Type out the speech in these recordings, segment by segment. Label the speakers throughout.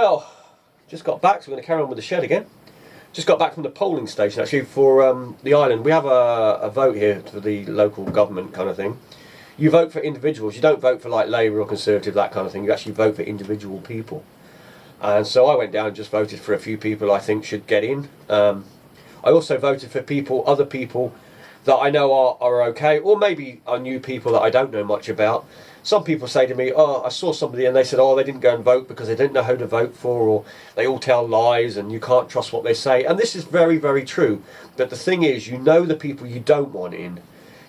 Speaker 1: Well, just got back, so we're going to carry on with the shed again. Just got back from the polling station actually for the island. We have a vote here for the local government kind of thing. You vote for individuals, you don't vote for like Labour or Conservative, that kind of thing. You actually vote for individual people. And so I went down and just voted for a few people I think should get in. I also voted for other people that I know are okay, or maybe are new people that I don't know much about. Some people say to me, oh, I saw somebody and they said, oh, they didn't go and vote because they didn't know who to vote for, or they all tell lies and you can't trust what they say. And this is very, very true. But the thing is, you know the people you don't want in.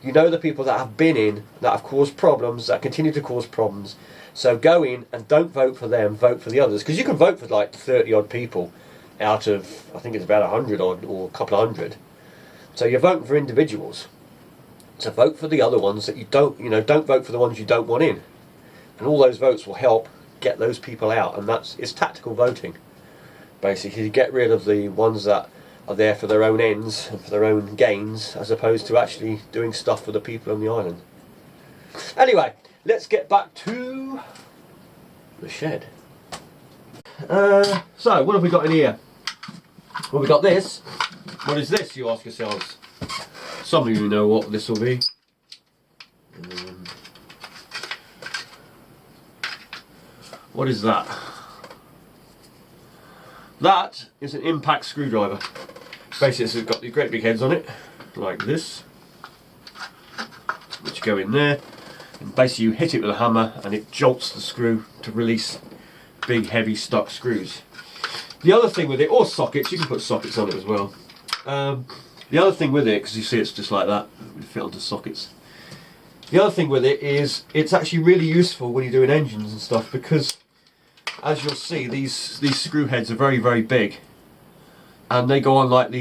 Speaker 1: You know the people that have been in, that have caused problems, that continue to cause problems. So go in and don't vote for them, vote for the others. Because you can vote for like 30 odd people out of, I think it's about 100 odd, or a couple of hundred. So you're voting for individuals. So vote for the other ones that you don't vote for the ones you don't want in. And all those votes will help get those people out. And it's tactical voting. Basically, you get rid of the ones that are there for their own ends and for their own gains, as opposed to actually doing stuff for the people on the island. Anyway, let's get back to the shed. So, what have we got in here? Well, we got this. What is this, you ask yourselves? Some of you know what this will be. What is that? That is an impact screwdriver. Basically, it's got these great big heads on it, like this, which go in there. And basically, you hit it with a hammer, and it jolts the screw to release big, heavy, stuck screws. The other thing with it, or sockets, you can put sockets on it as well. The other thing with it, because you see it's just like that, it would fit onto sockets. The other thing with it is it's actually really useful when you're doing engines and stuff, because as you'll see, these screw heads are very, very big, and they go on like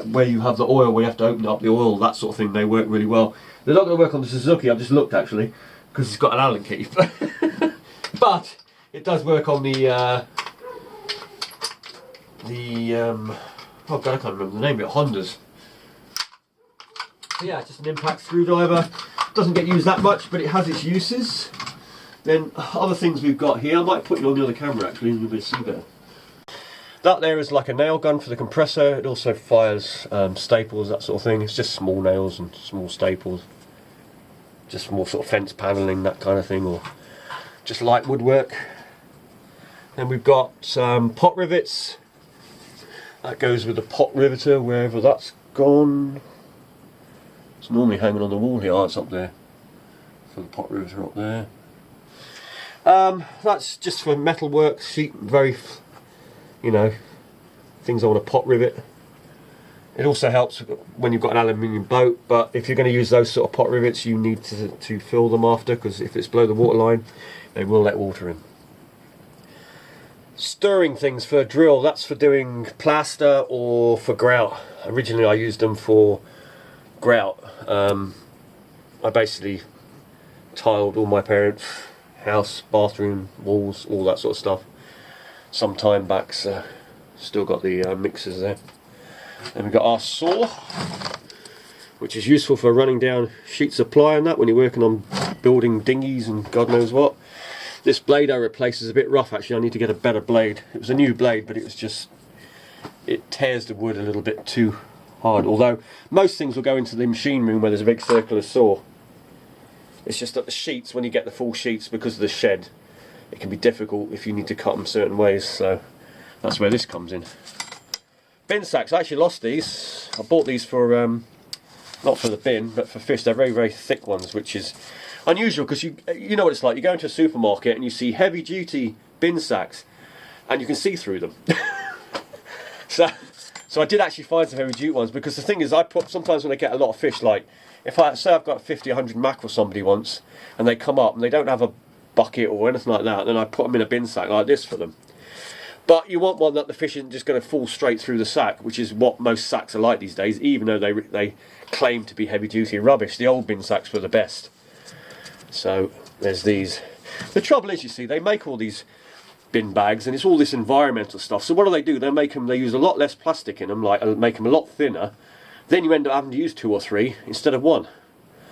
Speaker 1: where you have the oil, where you have to open up the oil, that sort of thing. They work really well. They're not going to work on the Suzuki. I've just looked actually, because it's got an Allen key, but it does work on the oh god, I can't remember the name of it, Hondas. So yeah, just an impact screwdriver. Doesn't get used that much, but it has its uses. Then other things we've got here, I might put it on the other camera actually, and you'll be able to see better. That there is like a nail gun for the compressor. It also fires staples, that sort of thing. It's just small nails and small staples. Just more sort of fence panelling, that kind of thing, or just light woodwork. Then we've got some pot rivets. That goes with the pot riveter, wherever that's gone. It's normally hanging on the wall here. Oh, it's up there. For the pot riveter up there. That's just for metal work, sheet, very, things I want to pot rivet. It also helps when you've got an aluminium boat, but if you're going to use those sort of pot rivets, you need to fill them after, because if it's below the water line, they will let water in. Stirring things for a drill, that's for doing plaster or for grout. Originally I used them for grout. I basically tiled all my parents' house, bathroom, walls, all that sort of stuff some time back, so still got the mixers there. Then we've got our saw, which is useful for running down sheets of ply and that when you're working on building dinghies and God knows what. This blade I replaced is a bit rough actually. I need to get a better blade. It was a new blade, but it tears the wood a little bit too hard. Although most things will go into the machine room where there's a big circular saw. It's just that the sheets, when you get the full sheets, because of the shed, it can be difficult if you need to cut them certain ways. So that's where this comes in. Bin sacks, I actually lost these. I bought these for, not for the bin, but for fish. They're very, very thick ones, which is unusual, because you know what it's like. You go into a supermarket and you see heavy duty bin sacks and you can see through them. so I did actually find some heavy duty ones, because the thing is, sometimes when I get a lot of fish, like if I say I've got 50, 100 mackerel somebody once, and they come up and they don't have a bucket or anything like that, then I put them in a bin sack like this for them. But you want one that the fish isn't just going to fall straight through the sack, which is what most sacks are like these days, even though they claim to be heavy duty rubbish. The old bin sacks were the best. So there's these. The trouble is, you see, they make all these bin bags and it's all this environmental stuff. So what do? They use a lot less plastic in them, like make them a lot thinner. Then you end up having to use 2 or 3 instead of 1.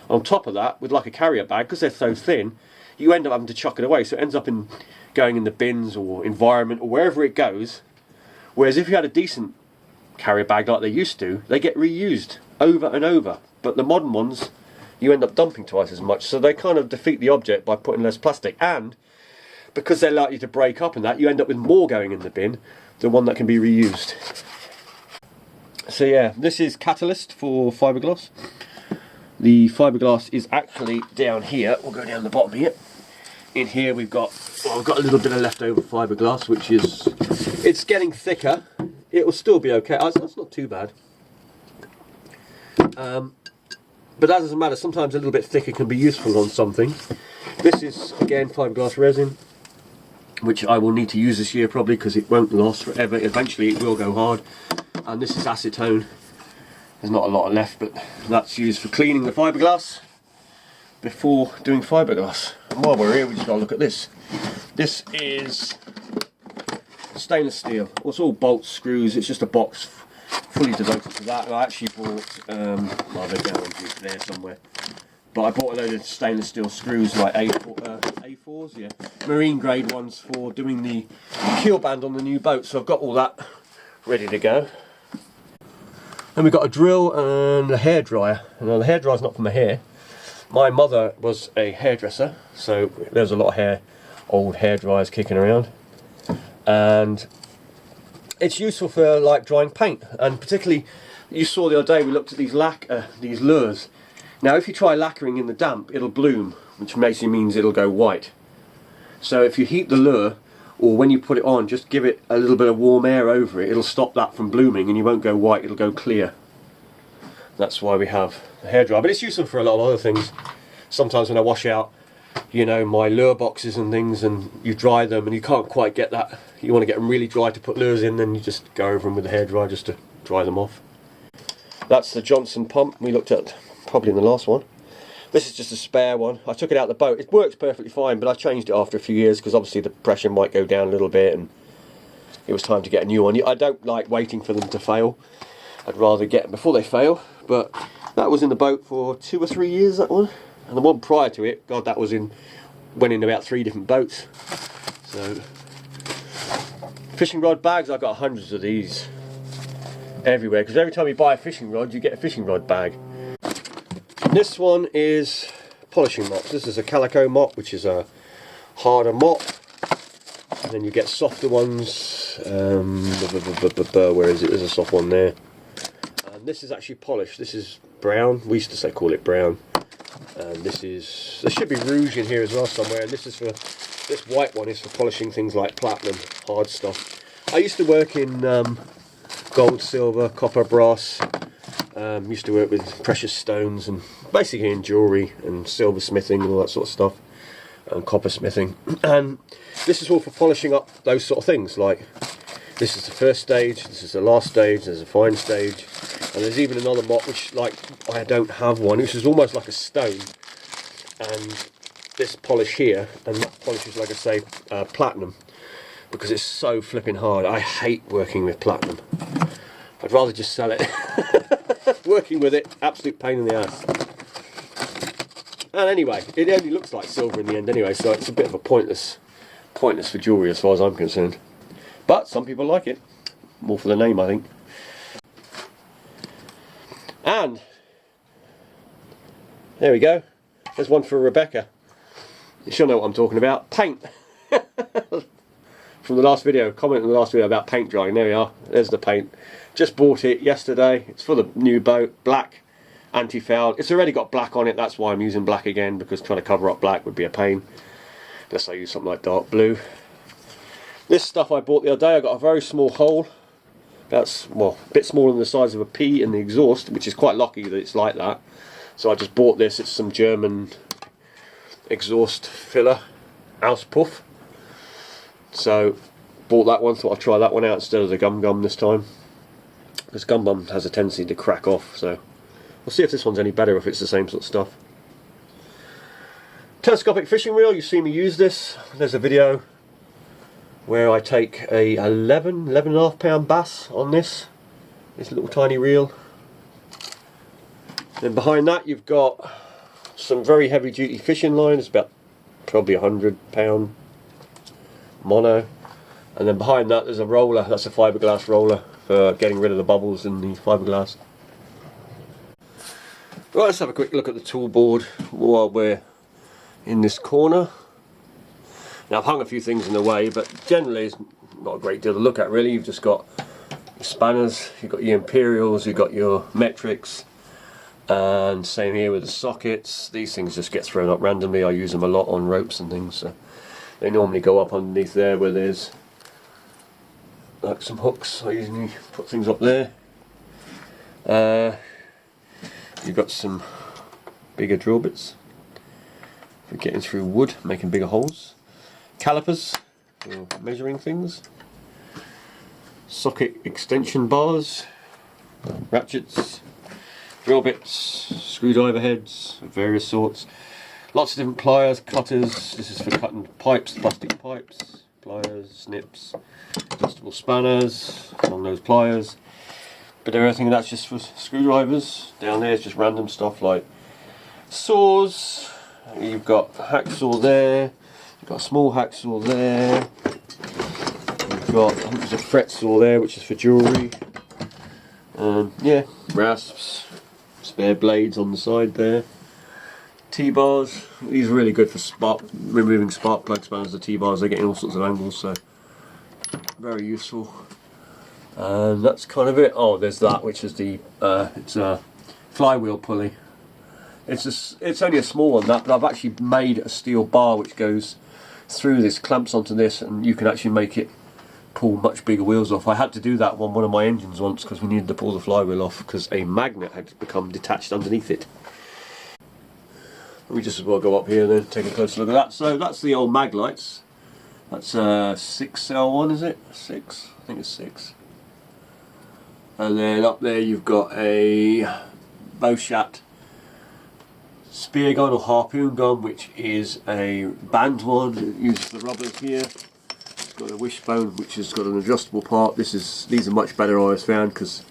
Speaker 1: On top of that, with like a carrier bag, because they're so thin, you end up having to chuck it away. So it ends up going in the bins or environment or wherever it goes. Whereas if you had a decent carrier bag like they used to, they get reused over and over. But the modern ones, you end up dumping twice as much. So they kind of defeat the object by putting less plastic. And because they're likely to break up and that, you end up with more going in the bin than one that can be reused. So yeah, this is catalyst for fiberglass. The fiberglass is actually down here. We'll go down the bottom here. In here we've got, well, we've got a little bit of leftover fiberglass, which is, it's getting thicker. It will still be okay. That's not too bad. But that doesn't matter. Sometimes a little bit thicker can be useful on something. This is again fiberglass resin, which I will need to use this year probably because it won't last forever. Eventually it will go hard. And this is acetone. There's not a lot left, but that's used for cleaning the fiberglass before doing fiberglass. And while we're here, we just got to look at this. This is stainless steel. Well, it's all bolts, screws. It's just a box fully devoted to that. I actually bought, well, they're down there somewhere. But I bought a load of stainless steel screws, like A4s, yeah, marine grade ones for doing the keel band on the new boat. So I've got all that ready to go. Then we've got a drill and a hairdryer. Now the hairdryer's not for my hair. My mother was a hairdresser, so there's a lot of hair, old hairdryers kicking around. And it's useful for like drying paint, and particularly, you saw the other day we looked at these these lures. Now if you try lacquering in the damp, it'll bloom, which basically means it'll go white. So if you heat the lure, or when you put it on, just give it a little bit of warm air over it, it'll stop that from blooming and you won't go white, it'll go clear. That's why we have the hairdryer, but it's useful for a lot of other things. Sometimes when I wash out, you know, my lure boxes and things, and you dry them and you can't quite get that, you want to get them really dry to put lures in, then you just go over them with the hairdryer just to dry them off. That's the Johnson pump we looked at probably in the last one. This is just a spare one. I took it out the boat. It works perfectly fine, but I changed it after a few years because obviously the pressure might go down a little bit and it was time to get a new one. I don't like waiting for them to fail. I'd rather get them before they fail. But that was in the boat for 2 or 3 years, that one. And the one prior to it, God, that was went in about 3 different boats. So, fishing rod bags, I've got hundreds of these everywhere because every time you buy a fishing rod, you get a fishing rod bag. This one is polishing mops. This is a calico mop, which is a harder mop. And then you get softer ones. Where is it? There's a soft one there. And this is actually polished. This is brown. We used to call it brown. And this is, there should be rouge in here as well somewhere. And this white one is for polishing things like platinum, hard stuff. I used to work in gold, silver, copper, brass. Used to work with precious stones and basically in jewellery and silver smithing and all that sort of stuff, and copper smithing. And this is all for polishing up those sort of things. Like this is the first stage, this is the last stage, there's a fine stage, and there's even another mop which, like, I don't have one, which is almost like a stone. And this polish here, and that polish is, like I say, platinum, because it's so flipping hard. I hate working with platinum. I'd rather just sell it. Working with it, absolute pain in the ass. And anyway, it only looks like silver in the end anyway, so it's a bit of a pointless for jewellery as far as I'm concerned. But some people like it, more for the name, I think. And there we go. There's one for Rebecca. She'll know what I'm talking about. Paint. From the last video, comment in the last video about paint drying. There we are. There's the paint. Just bought it yesterday. It's for the new boat. Black, anti-foul. It's already got black on it. That's why I'm using black again, because trying to cover up black would be a pain. Unless I use something like dark blue. This stuff I bought the other day. I got a very small hole. That's, well, a bit smaller than the size of a pea in the exhaust, which is quite lucky that it's like that. So I just bought this. It's some German exhaust filler, Auspuff. So bought that one. Thought I'd try that one out instead of the gum this time, because gum has a tendency to crack off. So we'll see if this one's any better, if it's the same sort of stuff. Telescopic fishing reel. You've seen me use this. There's a video where I take a 11.5 pound bass on this little tiny reel. Then behind that you've got some very heavy duty fishing line. It's about probably £100 mono. And then behind that there's a roller, that's a fiberglass roller for getting rid of the bubbles in the fiberglass. Right, let's have a quick look at the tool board while we're in this corner. Now I've hung a few things in the way, but generally it's not a great deal to look at really. You've just got your spanners, you've got your imperials, you've got your metrics, and same here with the sockets. These things just get thrown up randomly. I use them a lot on ropes and things, so they normally go up underneath there where there's like some hooks. I usually put things up there. You've got some bigger drill bits for getting through wood, making bigger holes. Calipers for measuring things. Socket extension bars, ratchets, drill bits, screwdriver heads of various sorts. Lots of different pliers, cutters. This is for cutting pipes, plastic pipes, pliers, snips, adjustable spanners, along those pliers. But everything that's just for screwdrivers. Down there is just random stuff like saws. You've got a hacksaw there. You've got a small hacksaw there. You've got, I think there's a fret saw there, which is for jewellery. Yeah, rasps, spare blades on the side there. T-bars. These are really good for removing spark plug spanners. The T-bars, they get in all sorts of angles, so very useful. And that's kind of it. Oh, there's that, which is the it's a flywheel pulley. It's only a small one, that, but I've actually made a steel bar which goes through this, clamps onto this, and you can actually make it pull much bigger wheels off. I had to do that on one of my engines once because we needed to pull the flywheel off because a magnet had become detached underneath it. We just as well go up here and then take a closer look at that. So that's the old mag lights. That's a 6L1, is it? 6? I think it's 6. And then up there you've got a Bowshot spear gun or harpoon gun, which is a band one. It uses the rubbers here. It's got a wishbone which has got an adjustable part. These are much better, I always found, because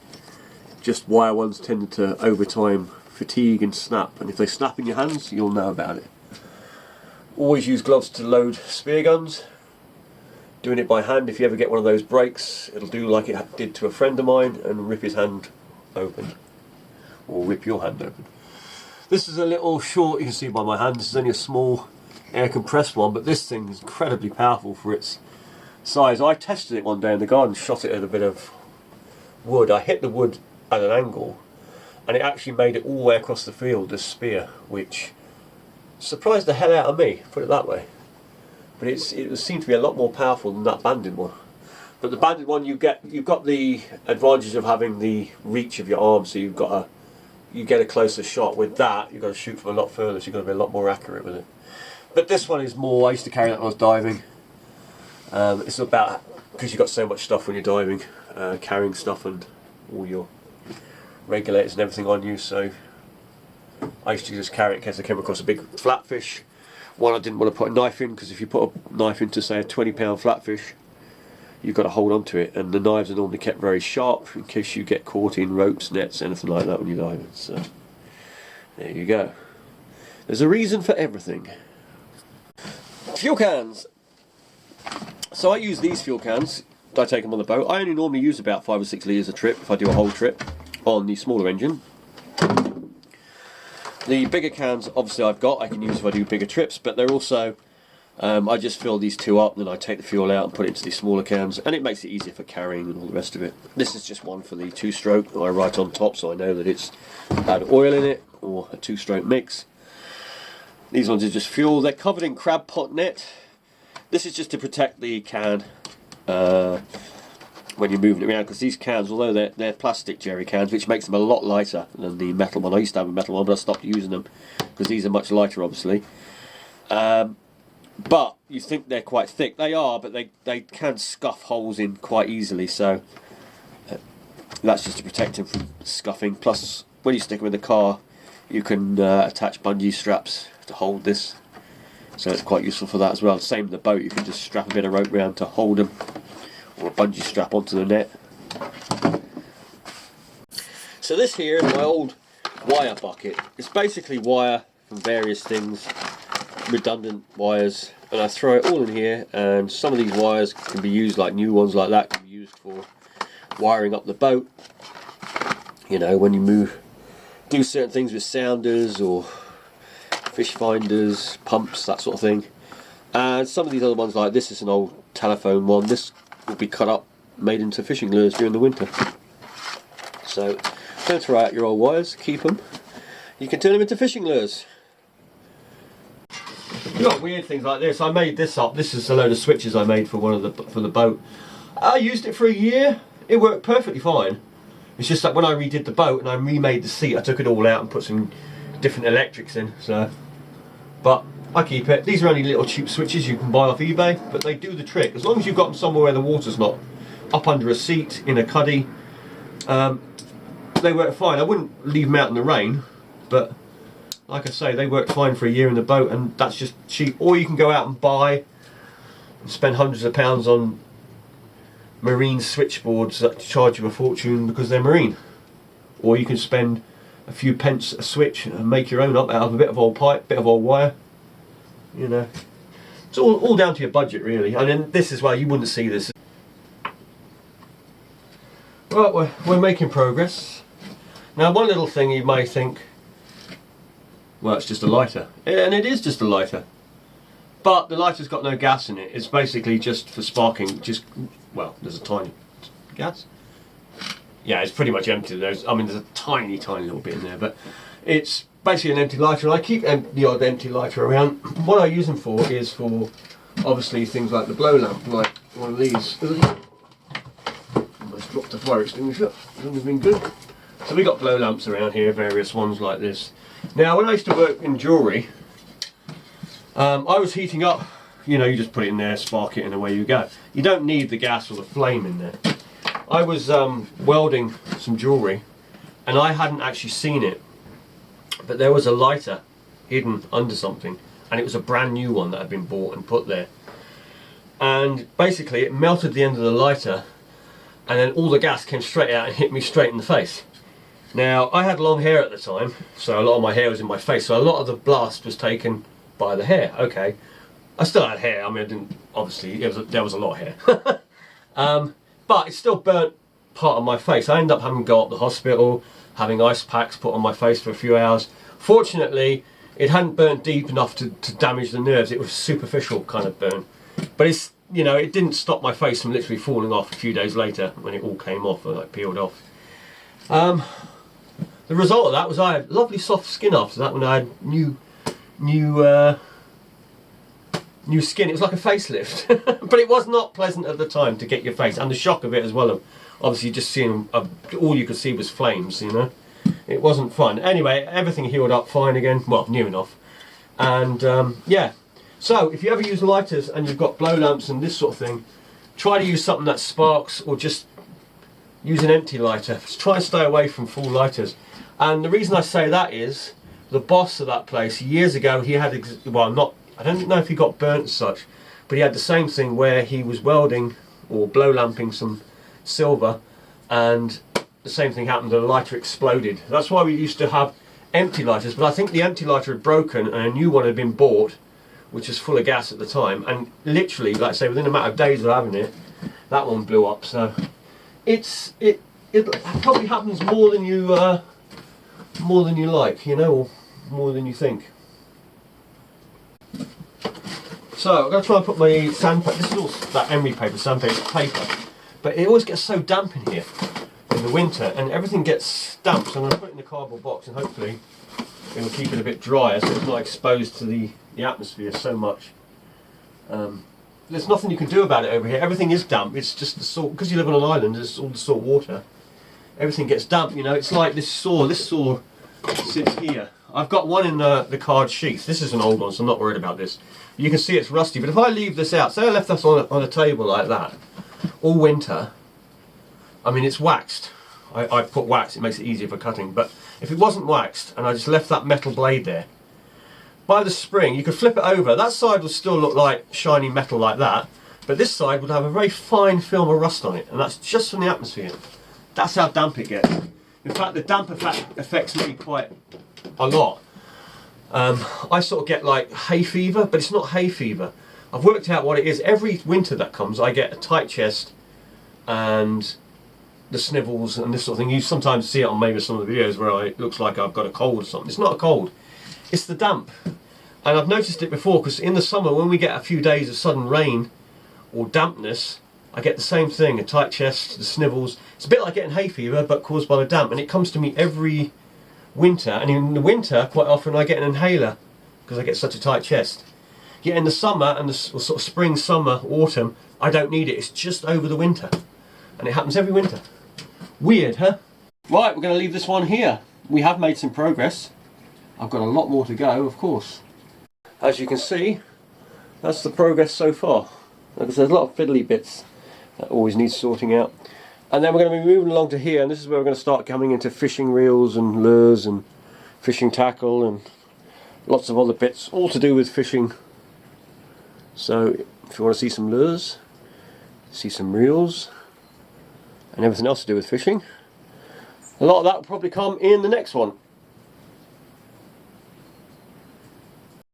Speaker 1: just wire ones tend to over time fatigue and snap, and if they snap in your hands you'll know about it. Always use gloves to load spear guns. Doing it by hand, if you ever get one of those breaks, it'll do like it did to a friend of mine and rip his hand open, or rip your hand open. This is a little short, you can see by my hand, this is only a small air compressed one, but this thing is incredibly powerful for its size. I tested it one day in the garden, shot it at a bit of wood. I hit the wood at an angle and it actually made it all the way across the field, this spear, which surprised the hell out of me, put it that way. But it seemed to be a lot more powerful than that banded one. But the banded one, you've got the advantage of having the reach of your arm, so you get a closer shot. With that, you've got to shoot from a lot further, so you've got to be a lot more accurate with it. But this one is more, I used to carry that when I was diving. It's about, because you've got so much stuff when you're diving, carrying stuff and all your regulators and everything on you, so I used to just carry it in case I came across a big flatfish. One I didn't want to put a knife in, because if you put a knife into, say, a 20-pound flatfish, you've got to hold on to it, and the knives are normally kept very sharp in case you get caught in ropes, nets, anything like that when you're diving. So there you go. There's a reason for everything. Fuel cans. So I use these fuel cans. I take them on the boat. I only normally use about 5 or 6 litres a trip if I do a whole trip on the smaller engine. The bigger cans, obviously, I can use if I do bigger trips, but they're also, I just fill these two up, and then I take the fuel out and put it into these smaller cans, and it makes it easier for carrying and all the rest of it. This is just one for the 2-stroke. I write on top so I know that it's had oil in it, or a 2-stroke mix. These ones are just fuel. They're covered in crab pot net. This is just to protect the can when you're moving it around, because these cans, although they're plastic jerry cans, which makes them a lot lighter than the metal one. I used to have a metal one, but I stopped using them because these are much lighter, obviously. But you think they're quite thick. They are, but they can scuff holes in quite easily, so that's just to protect them from scuffing. Plus, when you stick them in the car, you can attach bungee straps to hold this, so it's quite useful for that as well. Same in the boat, you can just strap a bit of rope around to hold them, or a bungee strap onto the net. So this here is my old wire bucket. It's basically wire from various things. redundant wires, and I throw it all in here. And some of these wires can be used, like new ones like that, can be used for wiring up the boat. You know, when you do certain things with sounders or fish finders, pumps, that sort of thing. And some of these other ones, like this is an old telephone one. This will be cut up, made into fishing lures during the winter. So don't throw out your old wires, keep them. You can turn them into fishing lures. You've got weird things like this. I made this up. This is a load of switches I made for for the boat. I used it for a year. It worked perfectly fine. It's just that when I redid the boat and I remade the seat, I took it all out and put some different electrics in. So, but I keep it. These are only little cheap switches you can buy off eBay, but they do the trick. As long as you've got them somewhere where the water's not up under a seat, in a cuddy, they work fine. I wouldn't leave them out in the rain, but like I say, they work fine for a year in the boat, and that's just cheap. Or you can go out and buy and spend hundreds of pounds on marine switchboards that charge you a fortune because they're marine. Or you can spend a few pence a switch and make your own up out of a bit of old pipe, bit of old wire. You know, it's all down to your budget, really. And then this is why you wouldn't see this. Well, we're making progress. Now, one little thing you may think, well, it's just a lighter, and it is just a lighter. But the lighter's got no gas in it. It's basically just for sparking. Well, there's a tiny gas. Yeah, it's pretty much empty. There's a tiny little bit in there, but it's basically an empty lighter. And I keep the odd empty lighter around. What I use them for is for, obviously, things like the blow lamp, like one of these. Almost dropped the fire extinguisher. Wouldn't have been good. So we got blow lamps around here, various ones like this. Now, when I used to work in jewellery, I was heating up. You know, you just put it in there, spark it, and away you go. You don't need the gas or the flame in there. I was welding some jewellery, and I hadn't actually seen it, but there was a lighter hidden under something, and it was a brand new one that had been bought and put there. And basically it melted the end of the lighter, and then all the gas came straight out and hit me straight in the face. Now, I had long hair at the time, so a lot of my hair was in my face, so a lot of the blast was taken by the hair. Okay, I still had hair. I mean, I didn't, obviously there was a lot of hair. But it still burnt part of my face. I ended up having to go up to the hospital, having ice packs put on my face for a few hours. Fortunately, it hadn't burnt deep enough to damage the nerves. It was a superficial kind of burn. But it's, you know, it didn't stop my face from literally falling off a few days later when it all came off, or like peeled off. The result of that was I had lovely soft skin after that when I had new skin. It was like a facelift. But it was not pleasant at the time to get your face, and the shock of it as well, of obviously just seeing all you could see was flames, you know. It wasn't fun. Anyway, everything healed up fine again, well, near enough. And yeah, so if you ever use lighters and you've got blow lamps and this sort of thing, try to use something that sparks, or just use an empty lighter. Try and stay away from full lighters. And the reason I say that is the boss of that place years ago, he had, well, I don't know if he got burnt as such, but he had the same thing where he was welding or blow lamping some silver, and the same thing happened, the lighter exploded. That's why we used to have empty lighters, but I think the empty lighter had broken and a new one had been bought, which was full of gas at the time, and literally, like I say, within a matter of days of having it, that one blew up. So it probably happens more than you like, you know, or more than you think. So I'm going to try and put my sandpaper, this is all that emery paper, sandpaper paper, but it always gets so damp in here in the winter, and everything gets damp, so I'm going to put it in the cardboard box, and hopefully it'll keep it a bit drier so it's not exposed to the atmosphere so much. There's nothing you can do about it over here. Everything is damp. It's just the salt, because you live on an island, there's all the salt water. Everything gets damp, you know. It's like this saw sits here. I've got one in the card sheath. This is an old one, so I'm not worried about this. You can see it's rusty, but if I leave this out, say I left this on a table like that all winter, I mean, it's waxed. I put wax, it makes it easier for cutting, but if it wasn't waxed and I just left that metal blade there, by the spring you could flip it over, that side would still look like shiny metal like that, but this side would have a very fine film of rust on it, and that's just from the atmosphere. That's how damp it gets. In fact, the damp effect affects me quite a lot. I sort of get like hay fever, but it's not hay fever. I've worked out what it is. Every winter that comes, I get a tight chest and the snivels and this sort of thing. You sometimes see it on maybe some of the videos where it looks like I've got a cold or something. It's not a cold, it's the damp. And I've noticed it before, because in the summer when we get a few days of sudden rain or dampness, I get the same thing, a tight chest, the snivels. It's a bit like getting hay fever, but caused by the damp, and it comes to me every winter. And in the winter, quite often I get an inhaler because I get such a tight chest. Yet in the summer and the sort of spring, summer, autumn, I don't need it. It's just over the winter, and it happens every winter. Weird, huh? Right, we're going to leave this one here. We have made some progress. I've got a lot more to go, of course. As you can see, that's the progress so far. Like I said, there's a lot of fiddly bits that always need sorting out. And then we're going to be moving along to here, and this is where we're going to start coming into fishing reels and lures and fishing tackle and lots of other bits, all to do with fishing. So if you want to see some lures, see some reels and everything else to do with fishing, a lot of that will probably come in the next one.